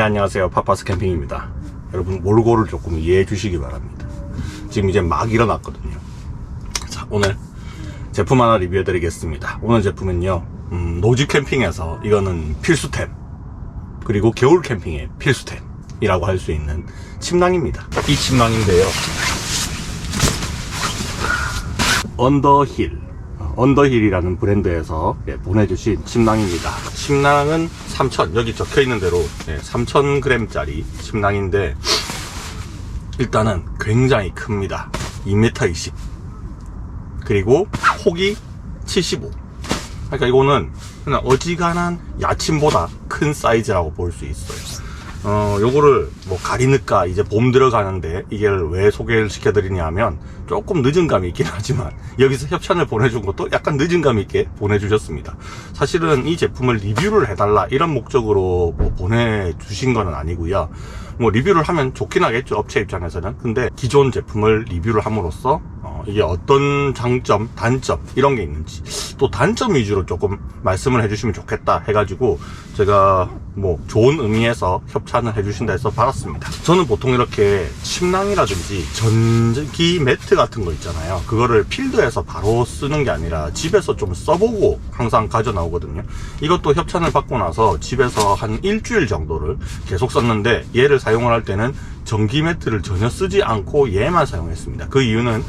안녕하세요. 파파스 캠핑입니다. 여러분 몰고를 조금 이해해 주시기 바랍니다. 지금 이제 막 일어났거든요. 자, 오늘 제품 하나 리뷰해 드리겠습니다. 오늘 제품은요, 노지 캠핑에서 이거는 필수템, 그리고 겨울 캠핑의 필수템이라고 할 수 있는 침낭입니다. 이 침낭인데요, 언더힐이라는 브랜드에서 보내주신 침낭입니다. 침낭은 3000, 여기 적혀있는 대로 3000g짜리 침낭인데, 일단은 굉장히 큽니다. 2m20, 그리고 폭이 75. 그러니까 이거는 그냥 어지간한 야침보다 큰 사이즈라고 볼 수 있어요. 요거를 뭐 가리니까 이제 봄 들어가는데 이걸 왜 소개를 시켜드리냐 하면, 조금 늦은 감이 있긴 하지만 여기서 협찬을 보내준 것도 약간 늦은 감 있게 보내주셨습니다. 사실은 이 제품을 리뷰를 해달라 이런 목적으로 뭐 보내주신 건 아니고요. 뭐 리뷰를 하면 좋긴 하겠죠, 업체 입장에서는. 근데 기존 제품을 리뷰를 함으로써 이게 어떤 장점, 단점 이런 게 있는지, 또 단점 위주로 조금 말씀을 해주시면 좋겠다 해가지고 제가 뭐 좋은 의미에서 협찬을 해주신다 해서 받았습니다. 저는 보통 이렇게 침낭이라든지 전기 매트 같은 거 있잖아요, 그거를 필드에서 바로 쓰는 게 아니라 집에서 좀 써보고 항상 가져 나오거든요. 이것도 협찬을 받고 나서 집에서 한 일주일 정도를 계속 썼는데, 얘를 사용을 할 때는 전기 매트를 전혀 쓰지 않고 얘만 사용했습니다. 그 이유는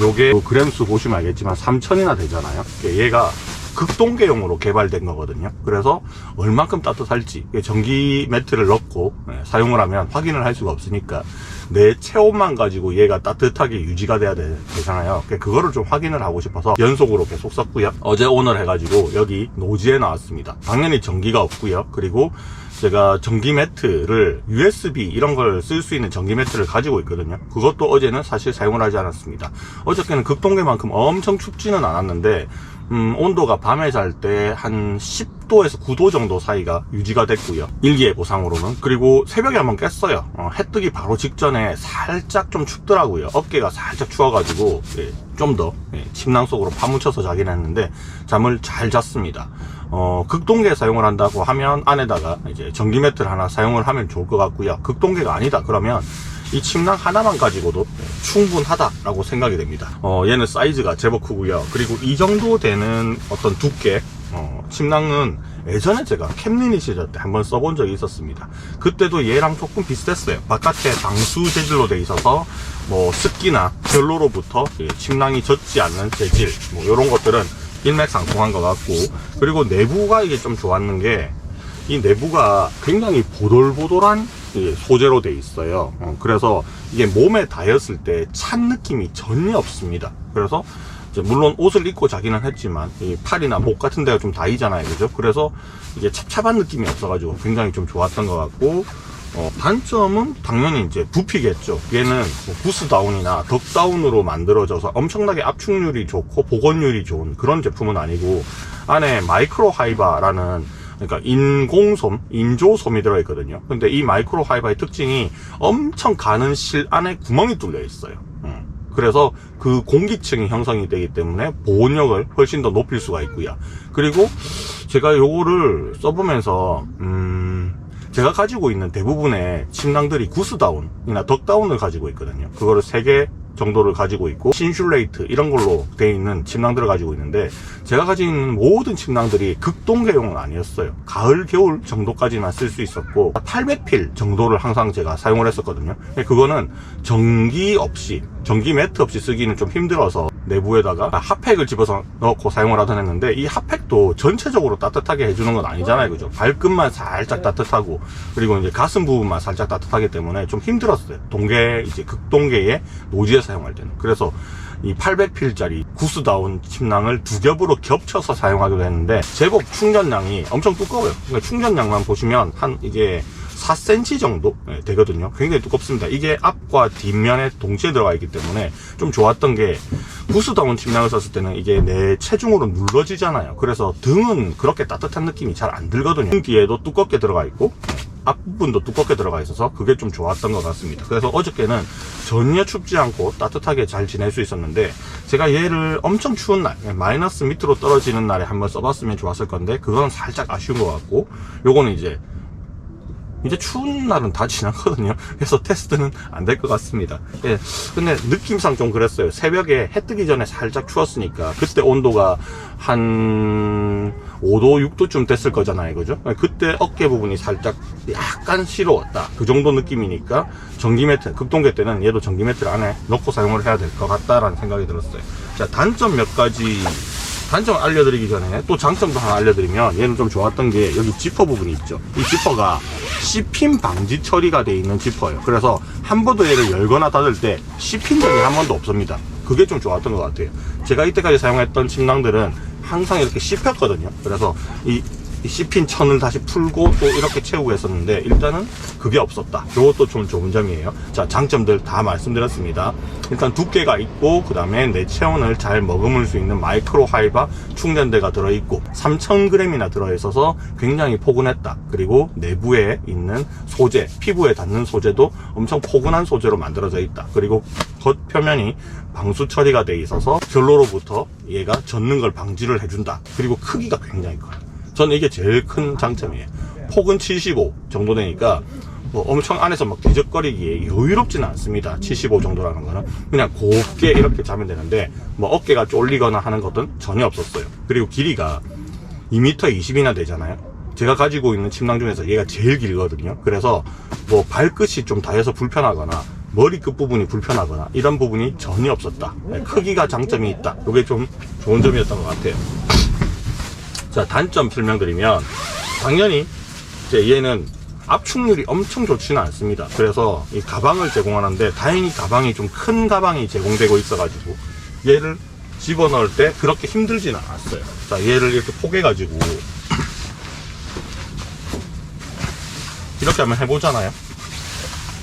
요게 그램수 보시면 알겠지만 3000이나 되잖아요. 얘가 극동계용으로 개발된 거거든요. 그래서 얼만큼 따뜻할지 전기 매트를 넣고 사용을 하면 확인을 할 수가 없으니까 내 체온만 가지고 얘가 따뜻하게 유지가 돼야 되잖아요. 그거를 좀 확인을 하고 싶어서 연속으로 계속 썼고요. 어제 오늘 해가지고 여기 노지에 나왔습니다. 당연히 전기가 없고요. 그리고 제가 전기 매트를 USB 이런 걸 쓸 수 있는 전기 매트를 가지고 있거든요. 그것도 어제는 사실 사용을 하지 않았습니다. 어저께는 극동계만큼 엄청 춥지는 않았는데 온도가 밤에 잘 때 한 10도에서 9도 정도 사이가 유지가 됐고요, 일기예보상으로는. 그리고 새벽에 한번 깼어요. 해 뜨기 바로 직전에 살짝 좀 춥더라고요. 어깨가 살짝 추워가지고 좀 더 침낭 속으로 파묻혀서 자긴 했는데 잠을 잘 잤습니다. 극동계 사용을 한다고 하면 안에다가 이제 전기 매트를 하나 사용을 하면 좋을 것 같고요. 극동계가 아니다 그러면 이 침낭 하나만 가지고도 충분하다라고 생각이 됩니다. 얘는 사이즈가 제법 크고요. 그리고 이 정도 되는 어떤 두께, 침낭은 예전에 제가 캠리니 시절 때 한번 써본 적이 있었습니다. 그때도 얘랑 조금 비슷했어요. 바깥에 방수 재질로 돼 있어서 뭐 습기나 결로로부터 침낭이 젖지 않는 재질, 뭐 이런 것들은 일맥상통한 것 같고, 그리고 내부가 이게 좀 좋았는 게, 이 내부가 굉장히 보돌보돌한 소재로 돼 있어요. 그래서 이게 몸에 닿였을 때 찬 느낌이 전혀 없습니다. 그래서 이제 물론 옷을 입고 자기는 했지만 이 팔이나 목 같은 데가 좀 닿이잖아요, 그죠? 그래서 이게 찹찹한 느낌이 없어가지고 굉장히 좀 좋았던 것 같고, 단점은 당연히 이제 부피겠죠. 얘는 뭐 구스다운이나 덕다운으로 만들어져서 엄청나게 압축률이 좋고 보건율이 좋은 그런 제품은 아니고, 안에 마이크로 하이바라는, 그러니까 인공솜, 인조솜이 들어있거든요. 근데 이 마이크로 하이바의 특징이 엄청 가는 실 안에 구멍이 뚫려 있어요. 그래서 그 공기층이 형성이 되기 때문에 보온력을 훨씬 더 높일 수가 있고요. 그리고 제가 요거를 써보면서 제가 가지고 있는 대부분의 침낭들이 구스다운이나 덕다운을 가지고 있거든요. 그거를 3개 정도를 가지고 있고, 신슐레이트 이런 걸로 되어 있는 침낭들을 가지고 있는데, 제가 가지고 있는 모든 침낭들이 극동계용은 아니었어요. 가을 겨울 정도까지만 쓸 수 있었고, 800필 정도를 항상 제가 사용을 했었거든요. 그거는 전기 매트 없이 쓰기는 좀 힘들어서 내부에다가 핫팩을 집어서 넣고 사용을 하던 했는데, 이 핫팩도 전체적으로 따뜻하게 해주는 건 아니잖아요, 그죠? 발끝만 살짝 따뜻하고, 그리고 이제 가슴 부분만 살짝 따뜻하기 때문에 좀 힘들었어요. 이제 극동계의 노지에 사용할 때는. 그래서 이 800필짜리 구스다운 침낭을 2겹으로 겹쳐서 사용하기로 했는데, 제법 충전량이 엄청 두꺼워요. 그러니까 충전량만 보시면 이게 4cm 정도 되거든요. 굉장히 두껍습니다. 이게 앞과 뒷면에 동시에 들어가 있기 때문에 좀 좋았던 게, 구스다운 침낭을 썼을 때는 이게 내 체중으로 눌러지잖아요. 그래서 등은 그렇게 따뜻한 느낌이 잘 안 들거든요. 등 뒤에도 두껍게 들어가 있고 앞부분도 두껍게 들어가 있어서 그게 좀 좋았던 것 같습니다. 그래서 어저께는 전혀 춥지 않고 따뜻하게 잘 지낼 수 있었는데, 제가 얘를 엄청 추운 날, 마이너스 밑으로 떨어지는 날에 한번 써봤으면 좋았을 건데, 그건 살짝 아쉬운 것 같고, 요거는 이제 이제 추운 날은 다 지났거든요. 그래서 테스트는 안 될 것 같습니다. 예, 근데 느낌상 좀 그랬어요. 새벽에 해 뜨기 전에 살짝 추웠으니까 그때 온도가 한 5도, 6도쯤 됐을 거잖아요. 그죠? 그때 어깨 부분이 살짝 약간 시려웠다. 그 정도 느낌이니까 전기 매트, 극동계 때는 얘도 전기 매트를 안에 넣고 사용을 해야 될 것 같다라는 생각이 들었어요. 자, 단점 몇 가지, 단점 알려드리기 전에 또 장점도 하나 알려드리면, 얘는 좀 좋았던 게 여기 지퍼 부분이 있죠. 이 지퍼가 씹힘 방지 처리가 되어 있는 지퍼예요. 그래서 한 번도 얘를 열거나 닫을 때 씹힌 적이 한 번도 없습니다. 그게 좀 좋았던 것 같아요. 제가 이때까지 사용했던 침낭들은 항상 이렇게 씹혔거든요. 그래서 이 씹힌 천을 다시 풀고 또 이렇게 채우고 했었는데, 일단은 그게 없었다. 이것도 좀 좋은 점이에요. 자, 장점들 다 말씀드렸습니다. 일단 두께가 있고, 그 다음에 내 체온을 잘 머금을 수 있는 마이크로 하이바 충전대가 들어있고 3000g이나 들어있어서 굉장히 포근했다. 그리고 내부에 있는 소재, 피부에 닿는 소재도 엄청 포근한 소재로 만들어져 있다. 그리고 겉표면이 방수 처리가 돼 있어서 결로로부터 얘가 젖는 걸 방지를 해준다. 그리고 크기가 굉장히 커요. 저는 이게 제일 큰 장점이에요. 폭은 75 정도 되니까 뭐 엄청 안에서 막 뒤적거리기에 여유롭지는 않습니다. 75 정도라는 거는 그냥 곱게 이렇게 자면 되는데, 뭐 어깨가 쫄리거나 하는 것은 전혀 없었어요. 그리고 길이가 2m 20이나 되잖아요. 제가 가지고 있는 침낭 중에서 얘가 제일 길거든요. 그래서 뭐 발끝이 좀 닿여서 불편하거나 머리 끝 부분이 불편하거나 이런 부분이 전혀 없었다. 크기가 장점이 있다. 이게 좀 좋은 점이었던 것 같아요. 자, 단점 설명드리면, 당연히 이제 얘는 압축률이 엄청 좋지는 않습니다. 그래서 이 가방을 제공하는데, 다행히 가방이 좀 큰 가방이 제공되고 있어가지고 얘를 집어넣을 때 그렇게 힘들지는 않았어요. 자, 얘를 이렇게 포개가지고 이렇게 한번 해보잖아요.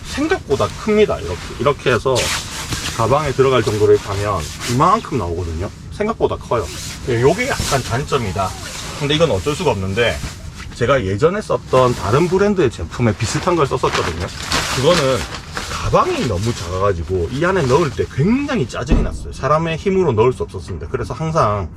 생각보다 큽니다. 이렇게 해서 가방에 들어갈 정도로 가면 이만큼 나오거든요. 생각보다 커요. 요게 약간 단점이다. 근데 이건 어쩔 수가 없는데, 제가 예전에 썼던 다른 브랜드의 제품에 비슷한 걸 썼었거든요. 그거는 가방이 너무 작아가지고 이 안에 넣을 때 굉장히 짜증이 났어요. 사람의 힘으로 넣을 수 없었습니다. 그래서 항상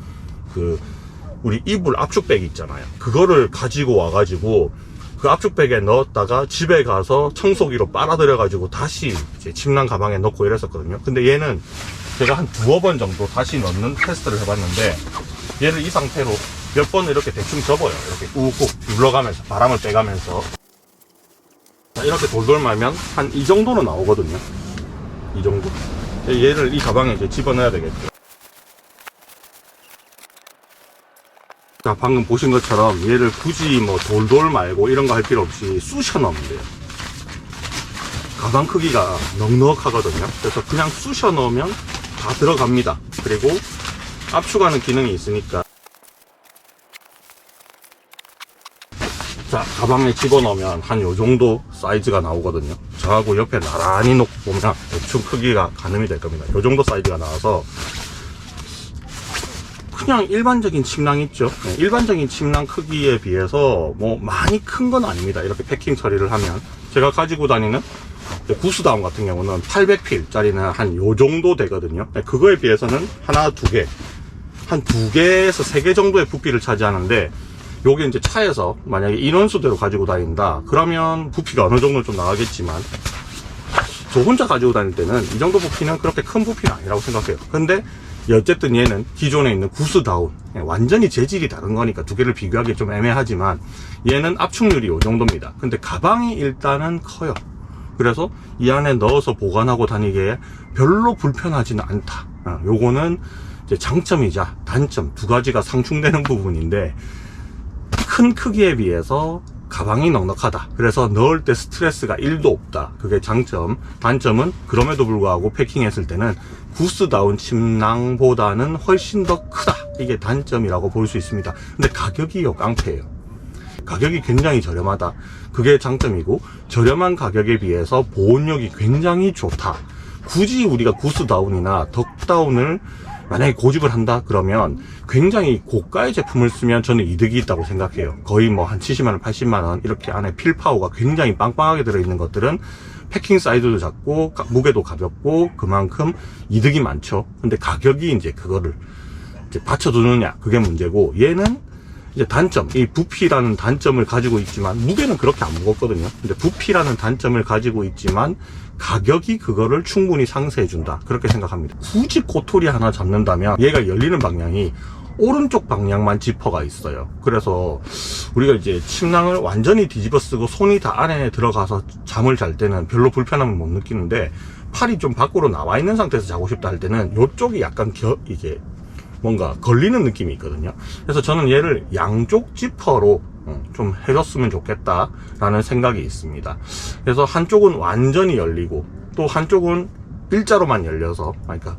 우리 이불 압축백 있잖아요. 그거를 가지고 와가지고 그 압축백에 넣었다가 집에 가서 청소기로 빨아들여가지고 다시 이제 침낭 가방에 넣고 이랬었거든요. 근데 얘는 제가 한 두어 번 정도 다시 넣는 테스트를 해봤는데, 얘를 이 상태로 몇 번을 이렇게 대충 접어요. 이렇게 꾹꾹 눌러가면서 바람을 빼가면서 이렇게 돌돌 말면 한 이 정도는 나오거든요. 이 정도. 얘를 이 가방에 이제 집어넣어야 되겠죠. 자, 방금 보신 것처럼 얘를 굳이 뭐 돌돌 말고 이런 거 할 필요 없이 쑤셔 넣으면 돼요. 가방 크기가 넉넉하거든요. 그래서 그냥 쑤셔 넣으면 다 들어갑니다. 그리고 압축하는 기능이 있으니까. 자, 가방에 집어넣으면 한 요 정도 사이즈가 나오거든요. 저하고 옆에 나란히 놓고 보면 대충 크기가 가늠이 될 겁니다. 요 정도 사이즈가 나와서 그냥 일반적인 침낭 있죠. 일반적인 침낭 크기에 비해서 뭐 많이 큰 건 아닙니다. 이렇게 패킹 처리를 하면. 제가 가지고 다니는 구스다운 같은 경우는 800필 짜리는 한 요 정도 되거든요. 그거에 비해서는 하나, 두 개, 한 2개에서 3개 정도의 부피를 차지하는데, 요게 이제 차에서 만약에 인원수대로 가지고 다닌다 그러면 부피가 어느 정도 좀 나가겠지만, 저 혼자 가지고 다닐 때는 이 정도 부피는 그렇게 큰 부피는 아니라고 생각해요. 근데 어쨌든 얘는 기존에 있는 구스다운, 완전히 재질이 다른 거니까 두 개를 비교하기 좀 애매하지만, 얘는 압축률이 요 정도입니다. 근데 가방이 일단은 커요. 그래서 이 안에 넣어서 보관하고 다니기에 별로 불편하지는 않다. 요거는 이제 장점이자 단점 두 가지가 상충되는 부분인데, 큰 크기에 비해서 가방이 넉넉하다. 그래서 넣을 때 스트레스가 1도 없다. 그게 장점. 단점은 그럼에도 불구하고 패킹했을 때는 구스다운 침낭보다는 훨씬 더 크다. 이게 단점이라고 볼 수 있습니다. 근데 가격이요, 깡패예요. 가격이 굉장히 저렴하다. 그게 장점이고, 저렴한 가격에 비해서 보온력이 굉장히 좋다. 굳이 우리가 구스다운이나 덕다운을 만약에 고집을 한다 그러면 굉장히 고가의 제품을 쓰면 저는 이득이 있다고 생각해요. 거의 뭐 한 70만원, 80만원 이렇게 안에 필파워가 굉장히 빵빵하게 들어있는 것들은 패킹 사이즈도 작고 무게도 가볍고 그만큼 이득이 많죠. 근데 가격이 이제 그거를 이제 받쳐주느냐, 그게 문제고, 얘는 이제 단점, 이 부피라는 단점을 가지고 있지만, 무게는 그렇게 안 무겁거든요. 근데 부피라는 단점을 가지고 있지만, 가격이 그거를 충분히 상쇄해준다. 그렇게 생각합니다. 굳이 꼬투리 하나 잡는다면, 얘가 열리는 방향이 오른쪽 방향만 지퍼가 있어요. 그래서 우리가 이제 침낭을 완전히 뒤집어 쓰고 손이 다 안에 들어가서 잠을 잘 때는 별로 불편함을 못 느끼는데, 팔이 좀 밖으로 나와 있는 상태에서 자고 싶다 할 때는 이쪽이 약간 이게 뭔가 걸리는 느낌이 있거든요. 그래서 저는 얘를 양쪽 지퍼로 좀 해줬으면 좋겠다라는 생각이 있습니다. 그래서 한쪽은 완전히 열리고 또 한쪽은 일자로만 열려서, 그러니까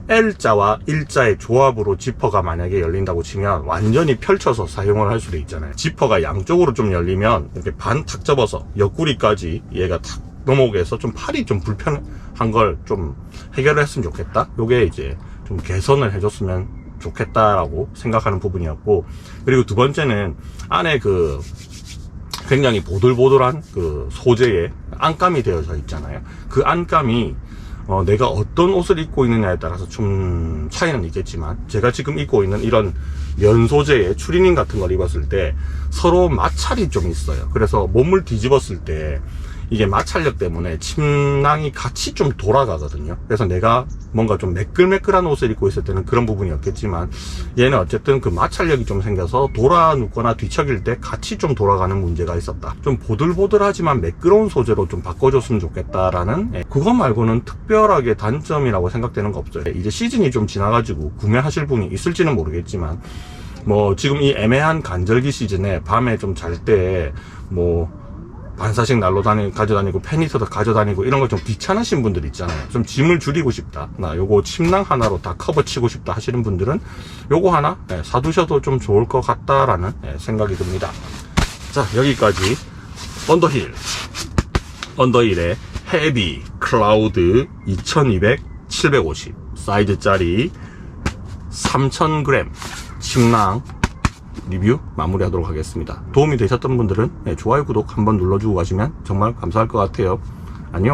L자와 일자의 조합으로 지퍼가 만약에 열린다고 치면 완전히 펼쳐서 사용을 할 수도 있잖아요. 지퍼가 양쪽으로 좀 열리면 이렇게 반 탁 접어서 옆구리까지 얘가 탁 넘어오게 해서 좀 팔이 좀 불편한 걸 좀 해결을 했으면 좋겠다. 요게 이제 좀 개선을 해줬으면 좋겠다라고 생각하는 부분이었고, 그리고 두 번째는 안에 그 굉장히 보들보들한 그 소재에 안감이 되어져 있잖아요. 그 안감이 내가 어떤 옷을 입고 있느냐에 따라서 좀 차이는 있겠지만, 제가 지금 입고 있는 이런 면 소재의 추리닝 같은 걸 입었을 때 서로 마찰이 좀 있어요. 그래서 몸을 뒤집었을 때 이게 마찰력 때문에 침낭이 같이 좀 돌아가거든요. 그래서 내가 뭔가 좀 매끌매끌한 옷을 입고 있을 때는 그런 부분이 없겠지만, 얘는 어쨌든 그 마찰력이 좀 생겨서 돌아 눕거나 뒤척일 때 같이 좀 돌아가는 문제가 있었다. 좀 보들보들하지만 매끄러운 소재로 좀 바꿔줬으면 좋겠다라는, 그거 말고는 특별하게 단점이라고 생각되는 거 없어요. 이제 시즌이 좀 지나가지고 구매하실 분이 있을지는 모르겠지만, 뭐 지금 이 애매한 간절기 시즌에 밤에 좀 잘 때 뭐 반사식 난로 가져다니고 페니터도 가져다니고 이런 거 좀 귀찮으신 분들 있잖아요. 좀 짐을 줄이고 싶다, 나 요거 침낭 하나로 다 커버 치고 싶다 하시는 분들은 요거 하나 사두셔도 좀 좋을 것 같다라는 생각이 듭니다. 자, 여기까지 언더힐의 헤비 클라우드 2200 750 사이즈짜리 3000g 침낭 리뷰 마무리하도록 하겠습니다. 도움이 되셨던 분들은 좋아요, 구독 한번 눌러주고 가시면 정말 감사할 것 같아요. 안녕.